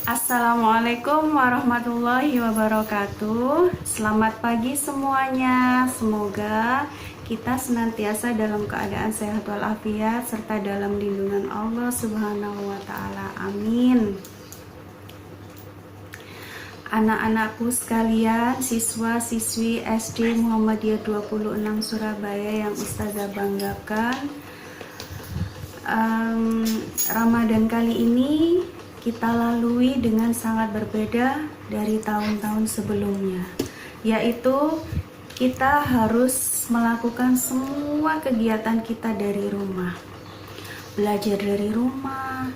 Assalamualaikum warahmatullahi wabarakatuh. Selamat pagi semuanya. Semoga kita senantiasa dalam keadaan sehat walafiat serta dalam lindungan Allah Subhanahu wa taala. Amin. Anak-anakku sekalian, siswa-siswi SD Muhammadiyah 26 Surabaya yang Ustazah banggakan, Ramadan kali ini kita lalui dengan sangat berbeda dari tahun-tahun sebelumnya, yaitu kita harus melakukan semua kegiatan kita dari rumah, belajar dari rumah,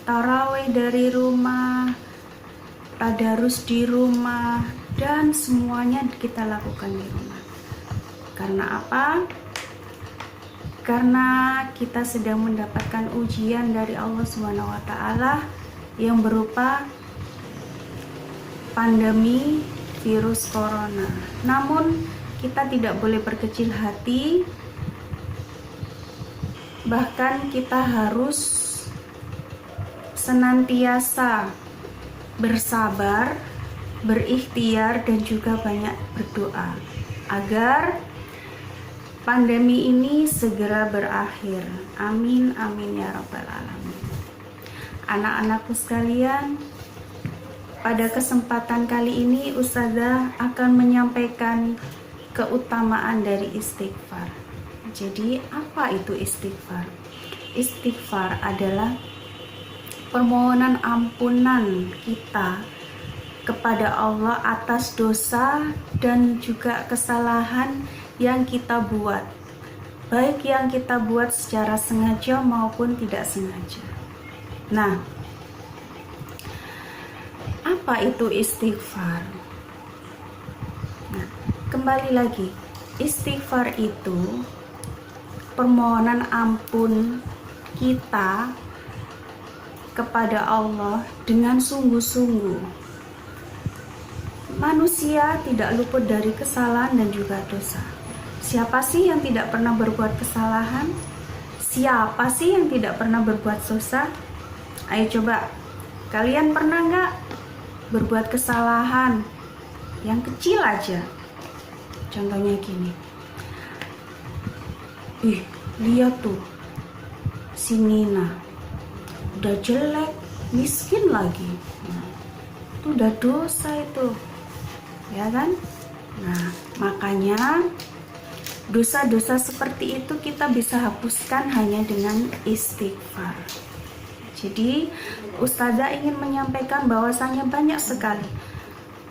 tarawih dari rumah, tadarus di rumah, dan semuanya kita lakukan di rumah. Karena apa? Karena kita sedang mendapatkan ujian dari Allah Subhanahu wa taala yang berupa pandemi virus corona. Namun kita tidak boleh berkecil hati, bahkan kita harus senantiasa bersabar, berikhtiar, dan juga banyak berdoa agar pandemi ini segera berakhir. Amin, amin ya rabbal alamin. Anak-anakku sekalian, pada kesempatan kali ini Ustazah akan menyampaikan keutamaan dari istighfar. Jadi apa itu istighfar? Istighfar adalah permohonan ampunan kita kepada Allah atas dosa dan juga kesalahan yang kita buat, baik yang kita buat secara sengaja maupun tidak sengaja. Nah, apa itu istighfar? Nah, kembali lagi, istighfar itu permohonan ampun kita kepada Allah dengan sungguh-sungguh. Manusia tidak luput dari kesalahan dan juga dosa. Siapa sih yang tidak pernah berbuat kesalahan? Siapa sih yang tidak pernah berbuat dosa? Ayo coba, kalian pernah nggak berbuat kesalahan yang kecil aja? Contohnya gini, lihat tuh si Nina, udah jelek, miskin lagi. Nah, itu udah dosa itu, ya kan? Nah, makanya dosa-dosa seperti itu kita bisa hapuskan hanya dengan istighfar. Jadi Ustazah ingin menyampaikan bahwasanya banyak sekali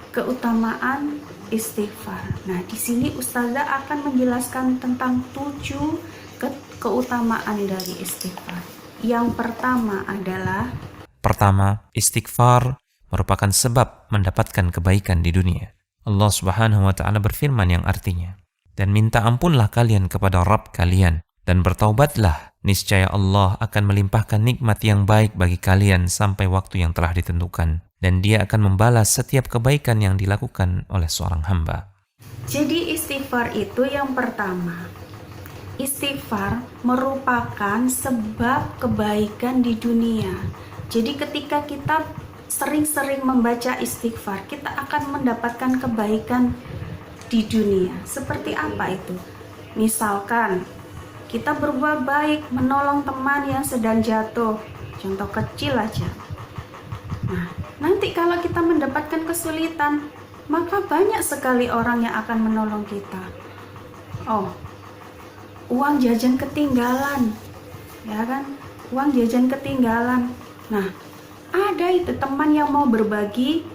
keutamaan istighfar. Nah, di sini Ustazah akan menjelaskan tentang 7 keutamaan dari istighfar. Yang pertama adalah istighfar merupakan sebab mendapatkan kebaikan di dunia. Allah Subhanahu wa taala berfirman yang artinya, "Dan minta ampunlah kalian kepada Rabb kalian dan bertaubatlah, niscaya Allah akan melimpahkan nikmat yang baik bagi kalian sampai waktu yang telah ditentukan, dan Dia akan membalas setiap kebaikan yang dilakukan oleh seorang hamba." Jadi istighfar itu yang pertama. Istighfar merupakan sebab kebaikan di dunia. Jadi ketika kita sering-sering membaca istighfar, kita akan mendapatkan kebaikan di dunia. Seperti apa itu? Misalkan kita berbuat baik, menolong teman yang sedang jatuh, contoh kecil aja. Nah, nanti kalau kita mendapatkan kesulitan, maka banyak sekali orang yang akan menolong kita. Oh, uang jajan ketinggalan, ya kan? Uang jajan ketinggalan. Nah, ada itu teman yang mau berbagi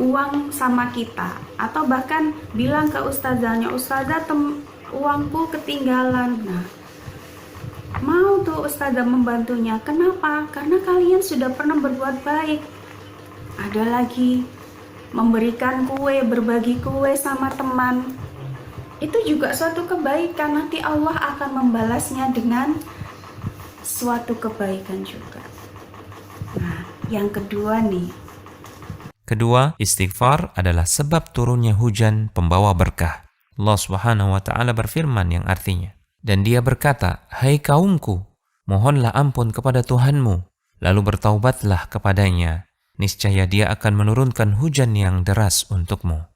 uang sama kita, atau bahkan bilang ke ustazahnya, "Ustazah, uangku ketinggalan." Nah, mau tuh ustazah membantunya. Kenapa? Karena kalian sudah pernah berbuat baik. Ada lagi memberikan kue, berbagi kue sama teman. Itu juga suatu kebaikan. Nanti Allah akan membalasnya dengan suatu kebaikan juga. Nah, yang kedua nih. Kedua, istighfar adalah sebab turunnya hujan pembawa berkah. Allah Subhanahu wa taala berfirman yang artinya, "Dan Dia berkata, hai kaumku, mohonlah ampun kepada Tuhanmu, lalu bertaubatlah kepadanya, niscaya Dia akan menurunkan hujan yang deras untukmu.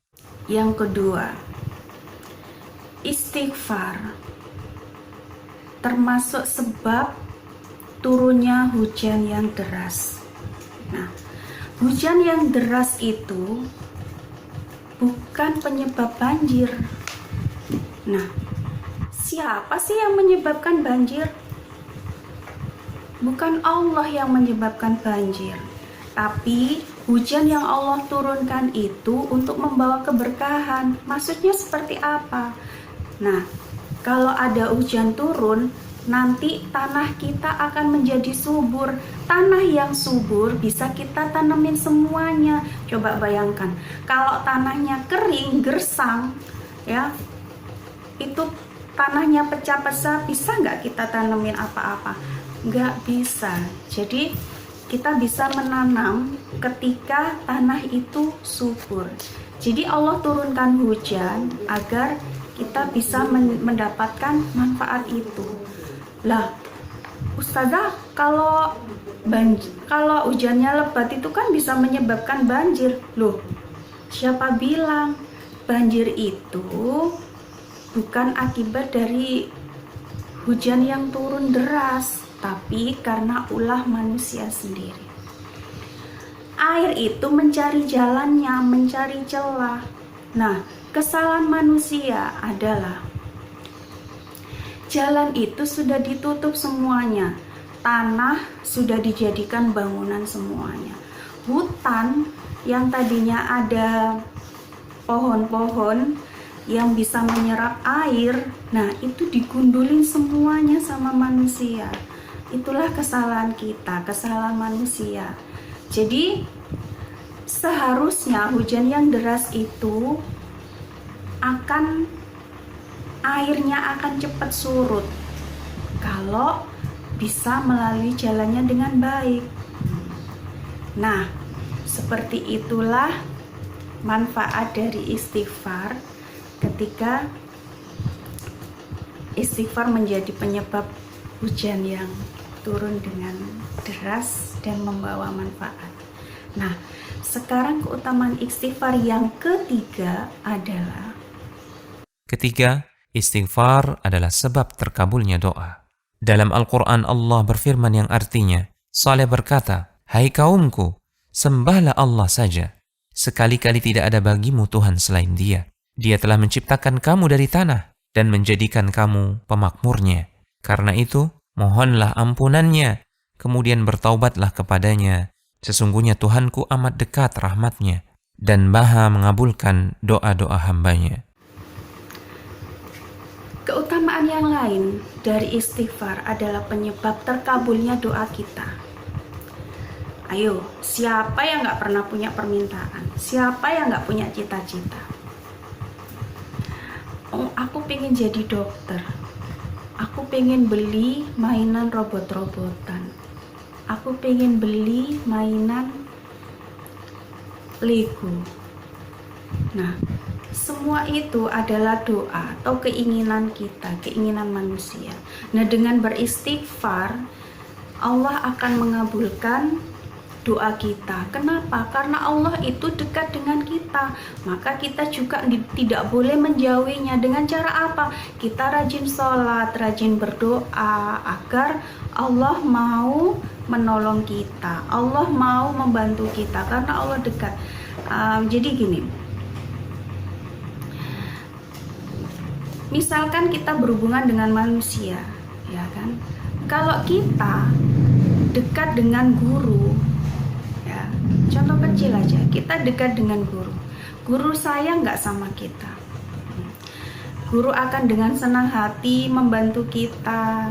Yang kedua, istighfar termasuk sebab turunnya hujan yang deras. Nah, hujan yang deras itu bukan penyebab banjir. Nah, siapa sih yang menyebabkan banjir? Bukan Allah yang menyebabkan banjir, tapi hujan yang Allah turunkan itu untuk membawa keberkahan. Maksudnya seperti apa? Nah, kalau ada hujan turun, nanti tanah kita akan menjadi subur. Tanah yang subur bisa kita tanemin semuanya. Coba bayangkan, kalau tanahnya kering, gersang, ya, itu tanahnya pecah-pecah, bisa nggak kita tanemin apa-apa? Nggak bisa. Jadi kita bisa menanam ketika tanah itu subur. Jadi Allah turunkan hujan agar kita bisa mendapatkan manfaat itu. Lah, Ustazah, kalau hujannya lebat itu kan bisa menyebabkan banjir. Loh, siapa bilang banjir itu bukan akibat dari hujan yang turun deras, tapi karena ulah manusia sendiri. Air itu mencari jalannya, mencari celah. Nah, kesalahan manusia adalah jalan itu sudah ditutup semuanya. Tanah sudah dijadikan bangunan semuanya. Hutan yang tadinya ada pohon-pohon yang bisa menyerap air, nah itu digundulin semuanya sama manusia. Itulah kesalahan kita, kesalahan manusia. Jadi seharusnya hujan yang deras itu airnya akan cepat surut kalau bisa melalui jalannya dengan baik. Nah, seperti itulah manfaat dari istighfar. Ketika istighfar menjadi penyebab hujan yang turun dengan deras dan membawa manfaat. Nah, sekarang keutamaan istighfar yang ketiga adalah Ketiga, istighfar adalah sebab terkabulnya doa. Dalam Al-Quran Allah berfirman yang artinya, Saleh berkata, "Hai kaumku, sembahlah Allah saja. Sekali-kali tidak ada bagimu Tuhan selain Dia. Dia telah menciptakan kamu dari tanah dan menjadikan kamu pemakmurnya. Karena itu, mohonlah ampunannya, kemudian bertaubatlah kepadanya. Sesungguhnya Tuhanku amat dekat rahmatnya dan Maha mengabulkan doa-doa hambanya." keutamaan yang lain dari istighfar adalah penyebab terkabulnya doa kita. Ayo, siapa yang gak pernah punya permintaan? Siapa yang gak punya cita-cita? Oh, aku pengen jadi dokter. Aku pengen beli mainan robot-robotan. Aku pengen beli mainan Lego. Nah, semua itu adalah doa atau keinginan kita, keinginan manusia. Nah, dengan beristighfar, Allah akan mengabulkan doa kita. Kenapa? Karena Allah itu dekat dengan kita. Maka kita juga tidak boleh menjauhinya. Dengan cara apa? Kita rajin sholat, rajin berdoa agar Allah mau menolong kita. Allah mau membantu kita karena Allah dekat. Jadi gini, misalkan kita berhubungan dengan manusia, ya kan? Kalau kita dekat dengan guru, ya, contoh kecil aja, kita dekat dengan guru sayang nggak sama kita, guru akan dengan senang hati membantu kita,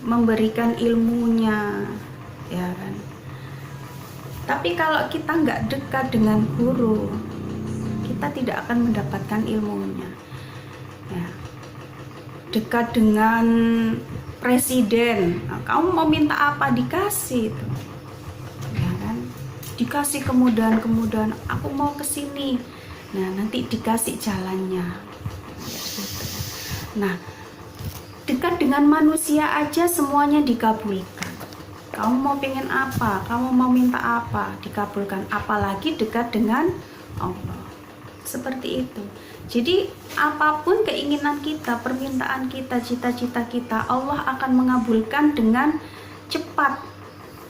memberikan ilmunya, ya kan? Tapi kalau kita nggak dekat dengan guru, kita tidak akan mendapatkan ilmunya. Ya. Dekat dengan presiden, nah, kamu mau minta apa dikasih itu, ya kan? Dikasih kemudahan, aku mau ke sini, nah nanti dikasih jalannya. Nah, dekat dengan manusia aja semuanya dikabulkan. Kamu mau pengen apa? Kamu mau minta apa? Dikabulkan. Apalagi dekat dengan Allah. Seperti itu. Jadi apapun keinginan kita, permintaan kita, cita-cita kita, Allah akan mengabulkan dengan cepat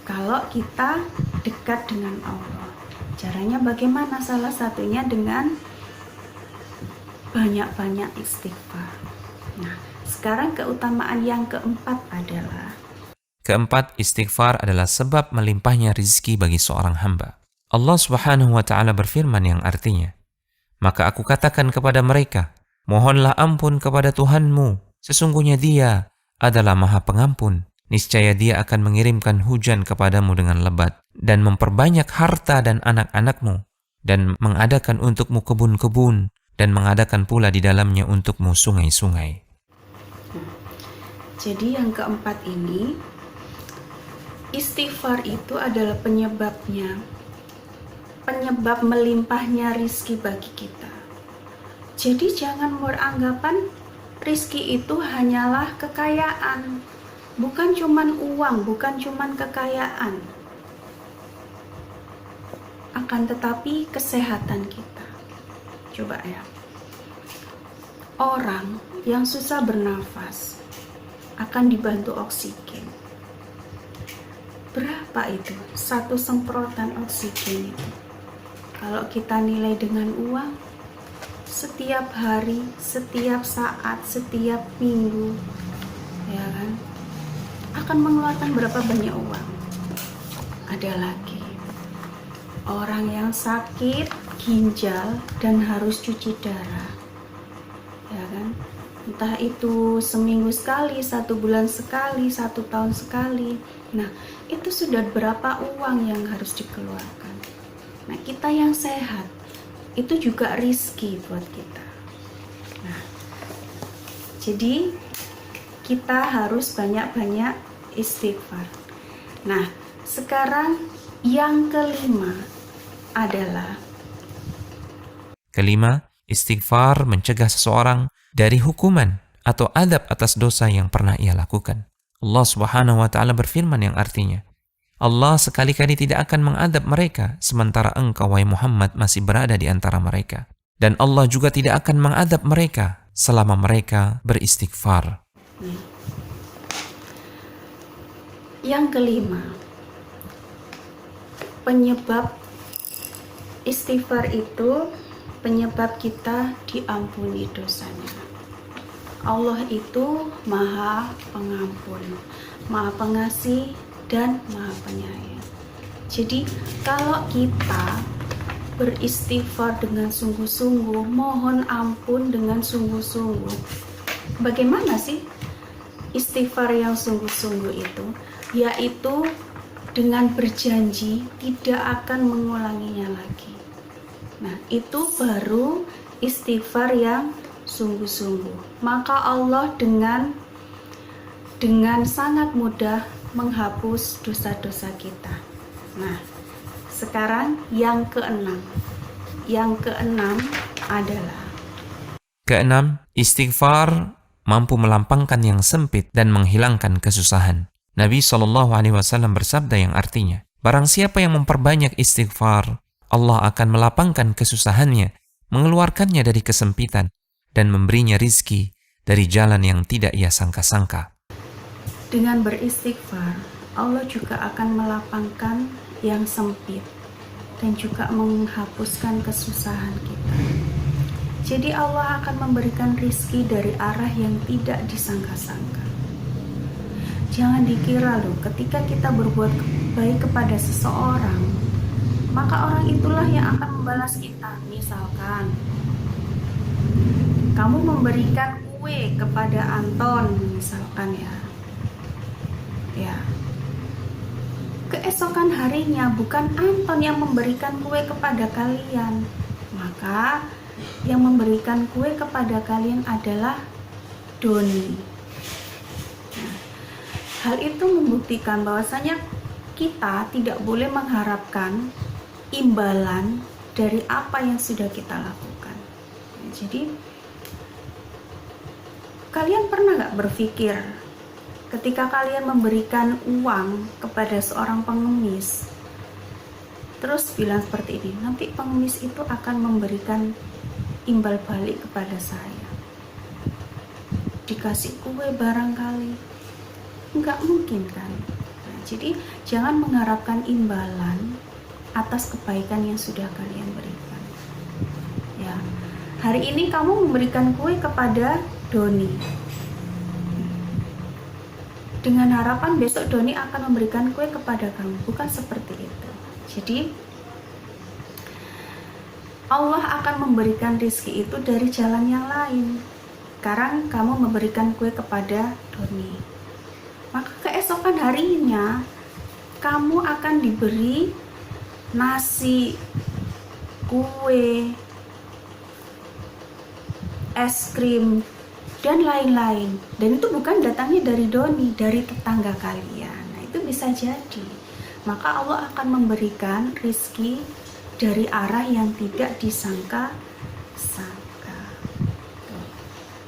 kalau kita dekat dengan Allah. Caranya bagaimana? Salah satunya dengan banyak-banyak istighfar. Nah, sekarang keutamaan yang keempat adalah Keempat, istighfar adalah sebab melimpahnya rizki bagi seorang hamba. Allah Subhanahu wa Ta'ala berfirman yang artinya, "Maka aku katakan kepada mereka, mohonlah ampun kepada Tuhanmu, sesungguhnya Dia adalah Maha Pengampun. Niscaya Dia akan mengirimkan hujan kepadamu dengan lebat, dan memperbanyak harta dan anak-anakmu, dan mengadakan untukmu kebun-kebun, dan mengadakan pula di dalamnya untukmu sungai-sungai." Jadi yang keempat ini, istighfar itu adalah penyebab melimpahnya rizki bagi kita. Jadi jangan beranggapan rizki itu hanyalah kekayaan, bukan cuman uang, bukan cuman kekayaan, akan tetapi kesehatan kita. Coba ya, orang yang susah bernafas akan dibantu oksigen. Berapa itu? Satu semprotan oksigen itu. Kalau kita nilai dengan uang, setiap hari, setiap saat, setiap minggu, ya kan, akan mengeluarkan berapa banyak uang. Ada lagi orang yang sakit ginjal dan harus cuci darah, ya kan, entah itu seminggu sekali, 1 bulan sekali, 1 tahun sekali. Nah, itu sudah berapa uang yang harus dikeluarkan. Nah, kita yang sehat itu juga rizki buat kita. Nah, jadi kita harus banyak-banyak istighfar. Nah, sekarang yang kelima adalah istighfar mencegah seseorang dari hukuman atau adab atas dosa yang pernah ia lakukan. Allah Subhanahu wa Ta'ala berfirman yang artinya, Allah sekali-kali tidak akan mengadab mereka sementara engkau, wahai Muhammad, masih berada di antara mereka. Dan Allah juga tidak akan mengadab mereka selama mereka beristighfar. Yang kelima, penyebab istighfar itu penyebab kita diampuni dosanya. Allah itu Maha Pengampun, Maha Pengasih, dan Maha Penyayang. Jadi kalau kita beristighfar dengan sungguh-sungguh, mohon ampun dengan sungguh-sungguh, bagaimana sih istighfar yang sungguh-sungguh itu? Yaitu dengan berjanji tidak akan mengulanginya lagi. Nah, itu baru istighfar yang sungguh-sungguh. Maka Allah dengan sangat mudah menghapus dosa-dosa kita. Nah, sekarang yang keenam. Yang keenam adalah istighfar mampu melampangkan yang sempit dan menghilangkan kesusahan. Nabi SAW bersabda yang artinya, barang siapa yang memperbanyak istighfar, Allah akan melapangkan kesusahannya, mengeluarkannya dari kesempitan, dan memberinya rizki dari jalan yang tidak ia sangka-sangka. Dengan beristighfar, Allah juga akan melapangkan yang sempit dan juga menghapuskan kesusahan kita. Jadi Allah akan memberikan rizki dari arah yang tidak disangka-sangka. Jangan dikira loh, ketika kita berbuat baik kepada seseorang, maka orang itulah yang akan membalas kita. Misalkan kamu memberikan kue kepada Anton, misalkan ya, keesokan harinya bukan Anton yang memberikan kue kepada kalian, maka yang memberikan kue kepada kalian adalah Doni. Nah, hal itu membuktikan bahwasanya kita tidak boleh mengharapkan imbalan dari apa yang sudah kita lakukan. Jadi kalian pernah gak berpikir Ketika kalian memberikan uang kepada seorang pengemis, terus bilang seperti ini, nanti pengemis itu akan memberikan imbal balik kepada saya, dikasih kue barangkali, nggak mungkin kan. Nah, jadi jangan mengharapkan imbalan atas kebaikan yang sudah kalian berikan. Ya, hari ini kamu memberikan kue kepada Doni dengan harapan besok Doni akan memberikan kue kepada kamu, bukan seperti itu. Jadi Allah akan memberikan rizki itu dari jalan yang lain. Sekarang kamu memberikan kue kepada Doni, maka keesokan harinya kamu akan diberi nasi, kue, es krim, dan lain-lain. Dan itu bukan datangnya dari Doni, dari tetangga kalian. Nah, itu bisa jadi. Maka Allah akan memberikan rizki dari arah yang tidak disangka-sangka. Tuh,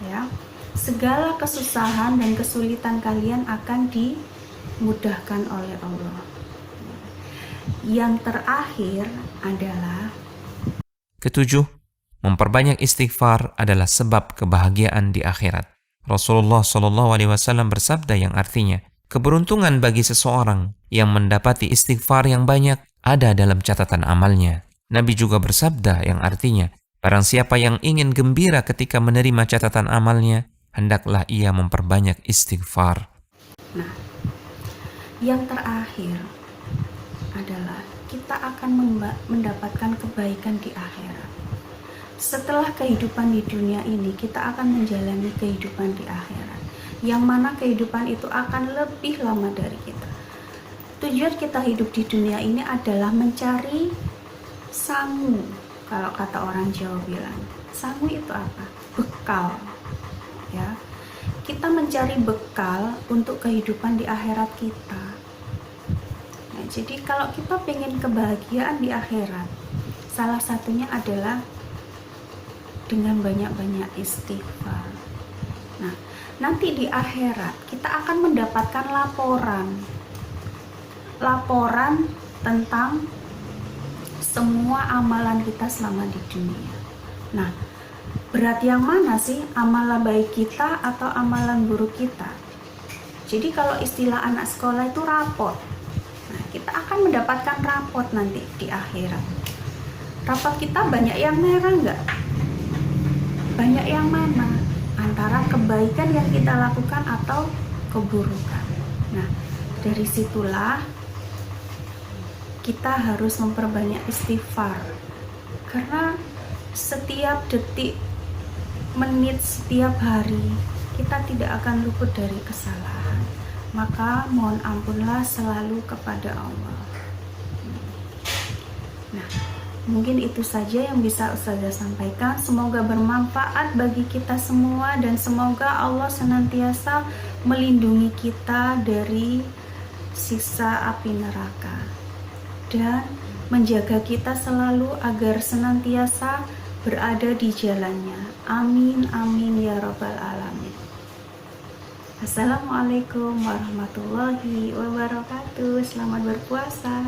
ya. Segala kesusahan dan kesulitan kalian akan dimudahkan oleh Allah. Yang terakhir adalah Ketujuh, memperbanyak istighfar adalah sebab kebahagiaan di akhirat. Rasulullah SAW bersabda yang artinya, keberuntungan bagi seseorang yang mendapati istighfar yang banyak ada dalam catatan amalnya. Nabi juga bersabda yang artinya, barang siapa yang ingin gembira ketika menerima catatan amalnya, hendaklah ia memperbanyak istighfar. Nah, yang terakhir adalah kita akan mendapatkan kebaikan di akhirat. Setelah kehidupan di dunia ini, kita akan menjalani kehidupan di akhirat, yang mana kehidupan itu akan lebih lama dari kita. Tujuan kita hidup di dunia ini adalah mencari sangu. Kalau kata orang Jawa bilang, sangu itu apa? Bekal. Ya, kita mencari bekal untuk kehidupan di akhirat kita. Nah, jadi kalau kita pengen kebahagiaan di akhirat, salah satunya adalah dengan banyak-banyak istighfar. Nah, nanti di akhirat kita akan mendapatkan laporan tentang semua amalan kita selama di dunia. Nah, berat yang mana sih, amalan baik kita atau amalan buruk kita? Jadi kalau istilah anak sekolah itu rapot. Nah, kita akan mendapatkan rapot nanti di akhirat. Rapot kita banyak yang merah nggak? Banyak yang mana? Antara kebaikan yang kita lakukan atau keburukan. Nah, dari situlah kita harus memperbanyak istighfar. Karena setiap detik, menit, setiap hari kita tidak akan luput dari kesalahan. Maka mohon ampunlah selalu kepada Allah. Nah, mungkin itu saja yang bisa Ustazah sampaikan. Semoga bermanfaat bagi kita semua dan semoga Allah senantiasa melindungi kita dari siksa api neraka dan menjaga kita selalu agar senantiasa berada di jalannya. Amin amin ya rabbal alamin. Assalamualaikum warahmatullahi wabarakatuh. Selamat berpuasa.